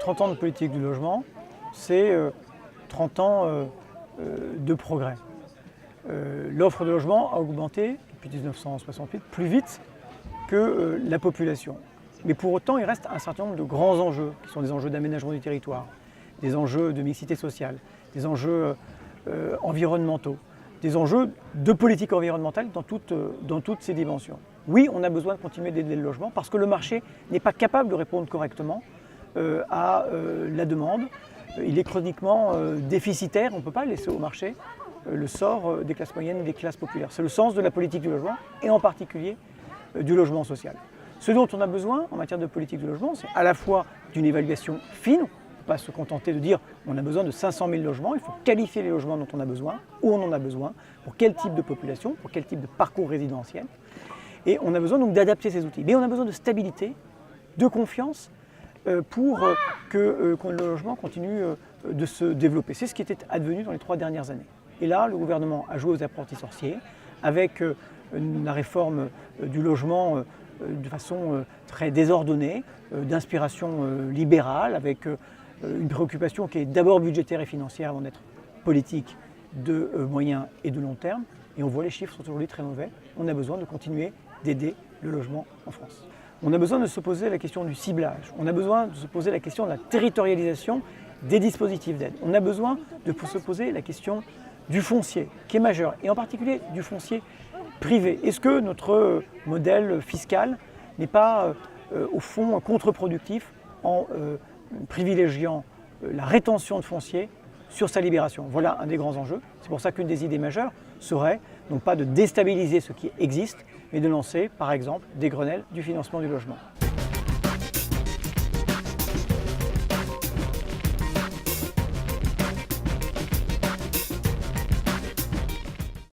30 ans de politique du logement, c'est 30 ans de progrès. L'offre de logement a augmenté depuis 1968 plus vite que la population. Mais pour autant, il reste un certain nombre de grands enjeux, qui sont des enjeux d'aménagement du territoire, des enjeux de mixité sociale, des enjeux environnementaux, des enjeux de politique environnementale dans toutes ces dimensions. Oui, on a besoin de continuer d'aider le logement parce que le marché n'est pas capable de répondre correctement à la demande. Il est chroniquement déficitaire, on ne peut pas laisser au marché le sort des classes moyennes et des classes populaires. C'est le sens de la politique du logement et en particulier du logement social. Ce dont on a besoin en matière de politique du logement, c'est à la fois d'une évaluation fine. On ne peut pas se contenter de dire on a besoin de 500 000 logements, il faut qualifier les logements dont on a besoin, où on en a besoin, pour quel type de population, pour quel type de parcours résidentiel. Et on a besoin donc d'adapter ces outils. Mais on a besoin de stabilité, de confiance pour que le logement continue de se développer. C'est ce qui était advenu dans les 3 dernières années. Et là, le gouvernement a joué aux apprentis sorciers avec la réforme du logement de façon très désordonnée, d'inspiration libérale, avec une préoccupation qui est d'abord budgétaire et financière avant d'être politique de moyen et de long terme. Et on voit les chiffres sont aujourd'hui très mauvais. On a besoin de continuer d'aider le logement en France. On a besoin de se poser la question du ciblage. On a besoin de se poser la question de la territorialisation des dispositifs d'aide. On a besoin de se poser la question du foncier, qui est majeur, et en particulier du foncier privé. Est-ce que notre modèle fiscal n'est pas, au fond, contre-productif en privilégiant la rétention de foncier sur sa libération? Voilà un des grands enjeux. C'est pour ça qu'une des idées majeures serait non pas de déstabiliser ce qui existe, mais de lancer, par exemple, des Grenelles du financement du logement.